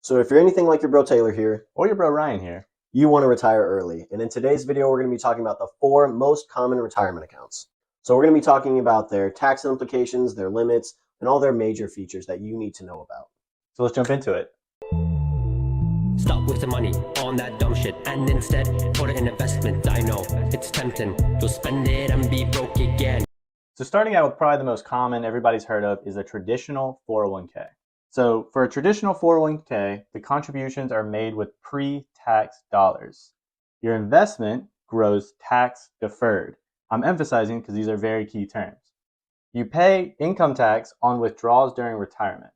So if you're anything like your bro Taylor here, Or your bro Ryan here. you want to retire early. And in today's video, we're going to be talking about the 4 most common retirement accounts. So we're going to be talking about their tax implications, their limits, and all their major features that you need to know about. So let's jump into it. Stop wasting money on that dumb shit and instead put it in investment. I know it's tempting. You'll spend it and be broke again. So starting out with probably the most common everybody's heard of is a traditional 401k. So for a traditional 401k, the contributions are made with pre-tax dollars. Your investment grows tax deferred. I'm emphasizing because these are very key terms. You pay income tax on withdrawals during retirement.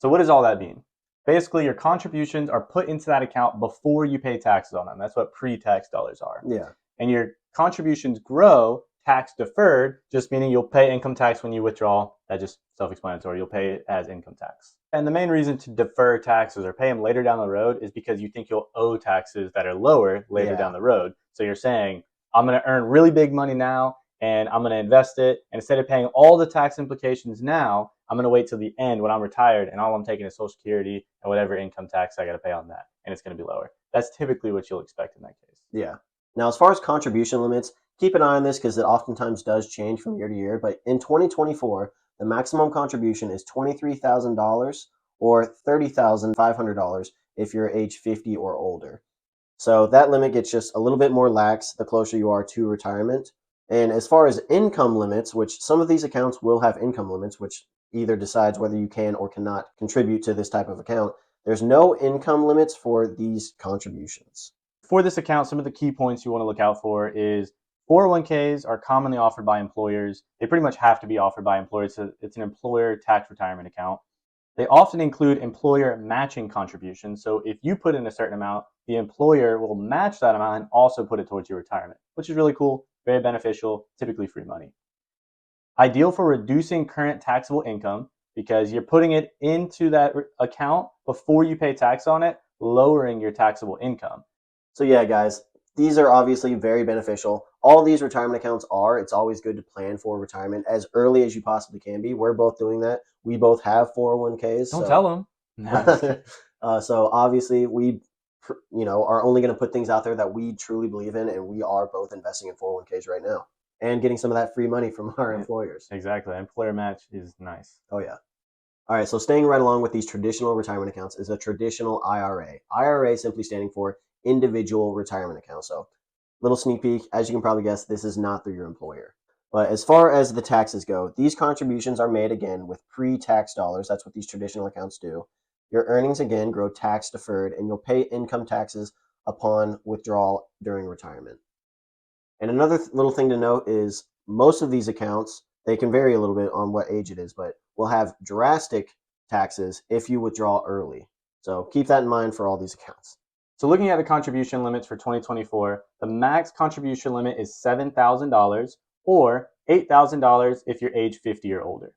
So what does all that mean? Basically, your contributions are put into that account before you pay taxes on them. That's what pre-tax dollars are. Yeah. And your contributions grow tax deferred, just meaning you'll pay income tax when you withdraw. That's just self-explanatory. You'll pay it as income tax. And the main reason to defer taxes or pay them later down the road is because you think you'll owe taxes that are lower later down the road. So you're saying, I'm going to earn really big money now and I'm going to invest it. And instead of paying all the tax implications now, I'm going to wait till the end when I'm retired and all I'm taking is Social Security and whatever income tax I got to pay on that. And it's going to be lower. That's typically what you'll expect in that case. Yeah. Now, as far as contribution limits, keep an eye on this because it oftentimes does change from year to year. But in 2024, the maximum contribution is $23,000 or $30,500 if you're age 50 or older. So that limit gets just a little bit more lax the closer you are to retirement. And as far as income limits, which some of these accounts will have income limits, which either decides whether you can or cannot contribute to this type of account, there's no income limits for these contributions. For this account, some of the key points you want to look out for is 401ks are commonly offered by employers. They pretty much have to be offered by employers. So it's an employer tax retirement account. They often include employer matching contributions. So if you put in a certain amount, the employer will match that amount and also put it towards your retirement, which is really cool, very beneficial, typically free money. Ideal for reducing current taxable income because you're putting it into that account before you pay tax on it, lowering your taxable income. So yeah, guys, these are obviously very beneficial. All these retirement accounts are. It's always good to plan for retirement as early as you possibly can be. We're both doing that. We both have 401ks. Don't tell them. So obviously we are only going to put things out there that we truly believe in, and we are both investing in 401ks right now and getting some of that free money from our employers. Exactly. Employer match is nice. Oh yeah. All right, so staying right along with these traditional retirement accounts is a traditional IRA. IRA simply standing for individual retirement account. So little sneak peek, as you can probably guess, this is not through your employer. But as far as the taxes go, these contributions are made again with pre-tax dollars. That's what these traditional accounts do. Your earnings again grow tax deferred, and you'll pay income taxes upon withdrawal during retirement. And another little thing to note is most of these accounts, they can vary a little bit on what age it is, but will have drastic taxes if you withdraw early. So keep that in mind for all these accounts. So looking at the contribution limits for 2024, the max contribution limit is $7,000 or $8,000 if you're age 50 or older.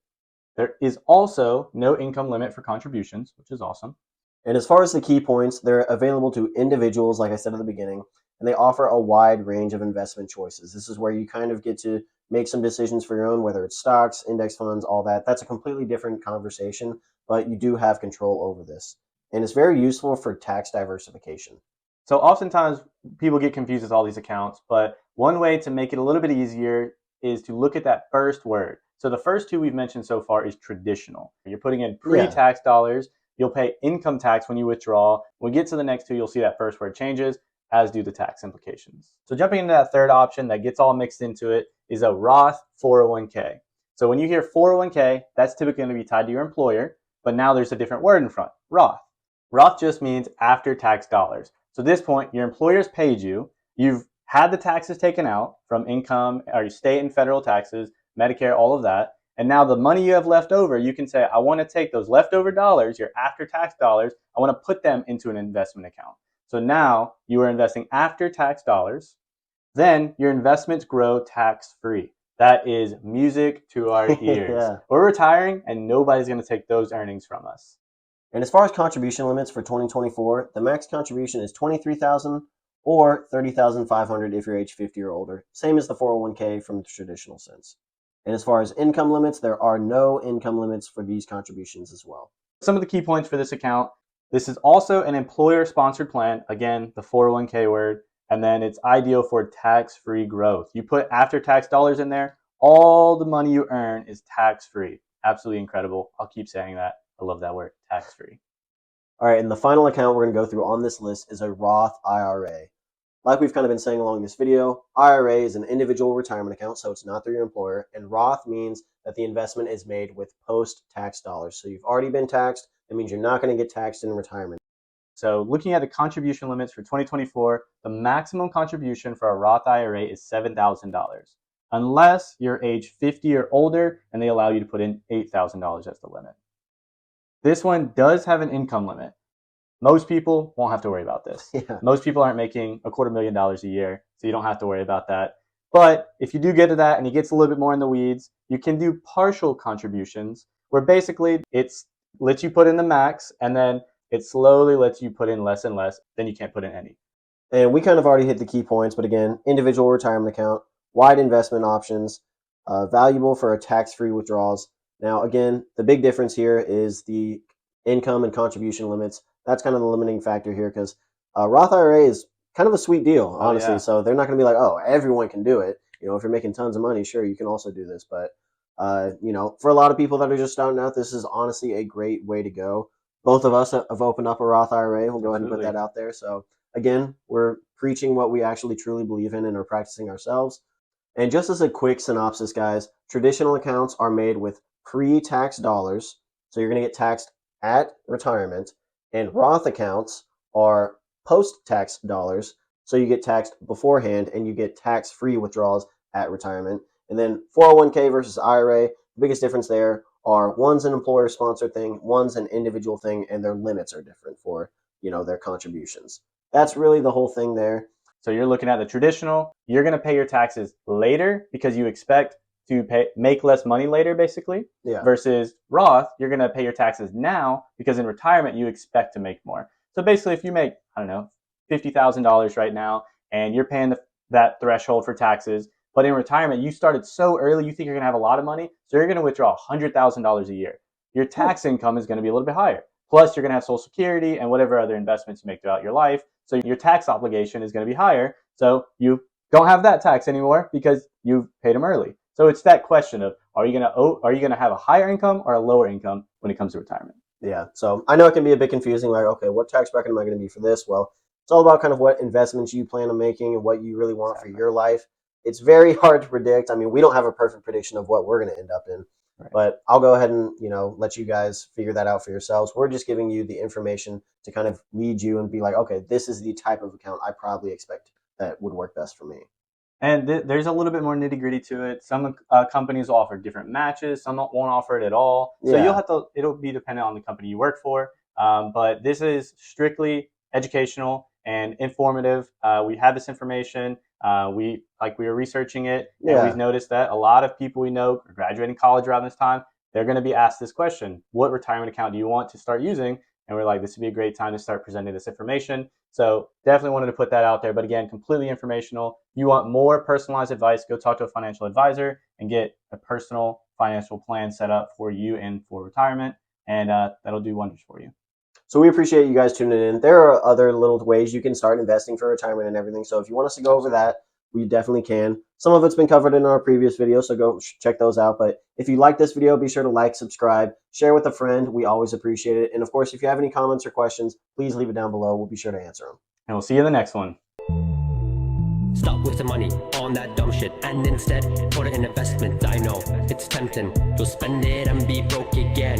There is also no income limit for contributions, which is awesome. And as far as the key points, they're available to individuals, like I said at the beginning, and they offer a wide range of investment choices. This is where you kind of get to make some decisions for your own, whether it's stocks, index funds, all that. That's a completely different conversation, but you do have control over this. And it's very useful for tax diversification. So oftentimes people get confused with all these accounts, but one way to make it a little bit easier is to look at that first word. So the first two we've mentioned so far is traditional. You're putting in pre-tax dollars. You'll pay income tax when you withdraw. When we get to the next two, you'll see that first word changes, as do the tax implications. So jumping into that third option that gets all mixed into it is a Roth 401k. So when you hear 401k, that's typically going to be tied to your employer, but now there's a different word in front, Roth. Roth just means after tax dollars. So at this point, your employer's paid you, you've had the taxes taken out from income or state and federal taxes, Medicare, all of that, and now the money you have left over, you can say, I want to take those leftover dollars, your after tax dollars, I want to put them into an investment account. So now you are investing after tax dollars, then your investments grow tax-free. That is music to our ears. Yeah. We're retiring and nobody's going to take those earnings from us. And as far as contribution limits for 2024, the max contribution is $23,000 or $30,500 if you're age 50 or older. Same as the 401k from the traditional sense. And as far as income limits, there are no income limits for these contributions as well. Some of the key points for this account, This is also an employer-sponsored plan. Again, the 401k word. And then it's ideal for tax-free growth. You put after-tax dollars in there, all the money you earn is tax-free. Absolutely incredible. I'll keep saying that. I love that word, tax-free. All right, and the final account we're going to go through on this list is a Roth IRA. Like we've kind of been saying along this video, IRA is an individual retirement account, so it's not through your employer, and Roth means that the investment is made with post-tax dollars. So you've already been taxed. That means you're not going to get taxed in retirement. So looking at the contribution limits for 2024, the maximum contribution for a Roth IRA is $7,000, unless you're age 50 or older and they allow you to put in $8,000 as the limit. This one does have an income limit. Most people won't have to worry about this. Yeah. Most people aren't making $250,000 a year, so you don't have to worry about that. But if you do get to that and it gets a little bit more in the weeds, you can do partial contributions, where basically it lets you put in the max and then it slowly lets you put in less and less, then you can't put in any. And we kind of already hit the key points, but again, individual retirement account, wide investment options, valuable for tax-free withdrawals. Now, again, the big difference here is the income and contribution limits. That's kind of the limiting factor here, because Roth IRA is kind of a sweet deal, honestly. Yeah. So they're not going to be like, oh, everyone can do it. You know, if you're making tons of money, sure, you can also do this. But, you know, for a lot of people that are just starting out, this is honestly a great way to go. Both of us have opened up a Roth IRA. We'll go ahead and put that out there. So, again, we're preaching what we actually truly believe in and are practicing ourselves. And just as a quick synopsis, guys, traditional accounts are made with pre-tax dollars. So you're going to get taxed at retirement. And Roth accounts are post-tax dollars. So you get taxed beforehand and you get tax-free withdrawals at retirement. And then 401k versus IRA, the biggest difference there are one's an employer-sponsored thing, one's an individual thing, and their limits are different for, you know, their contributions. That's really the whole thing there. So you're looking at the traditional, you're going to pay your taxes later because you expect to make less money later, basically. Yeah. Versus Roth, you're going to pay your taxes now because in retirement, you expect to make more. So basically, if you make, I don't know, $50,000 right now, and you're paying that threshold for taxes, but in retirement, you started so early, you think you're going to have a lot of money, so you're going to withdraw $100,000 a year. Your tax income is going to be a little bit higher. Plus, you're going to have Social Security and whatever other investments you make throughout your life. So your tax obligation is going to be higher. So you don't have that tax anymore because you've paid them early. So it's that question of, are you going to have a higher income or a lower income when it comes to retirement? Yeah. So I know it can be a bit confusing. Like, okay, what tax bracket am I going to be for this? Well, it's all about kind of what investments you plan on making and what you really want for your life. It's very hard to predict. I mean, we don't have a perfect prediction of what we're going to end up in. Right. But I'll go ahead and, you know, let you guys figure that out for yourselves. We're just giving you the information to kind of lead you and be like, okay, this is the type of account I probably expect that would work best for me. And there's a little bit more nitty gritty to it. Some companies offer different matches. Some won't offer it at all. So it'll be dependent on the company you work for. But this is strictly educational and informative. We have this information. We were researching it, and we've noticed that a lot of people we know are graduating college around this time. They're going to be asked this question: what retirement account do you want to start using? And we're like, this would be a great time to start presenting this information. So definitely wanted to put that out there. But again, completely informational. You want more personalized advice, go talk to a financial advisor and get a personal financial plan set up for you and for retirement. And that'll do wonders for you. So we appreciate you guys tuning in. There are other little ways you can start investing for retirement and everything. So if you want us to go over that, we definitely can. Some of it's been covered in our previous video, so go check those out. But if you like this video, be sure to like, subscribe, share with a friend. We always appreciate it. And of course, if you have any comments or questions, please leave it down below. We'll be sure to answer them. And we'll see you in the next one. Stop wasting money on that dumb shit and instead put it in investment. I know it's tempting. You'll spend it and be broke again.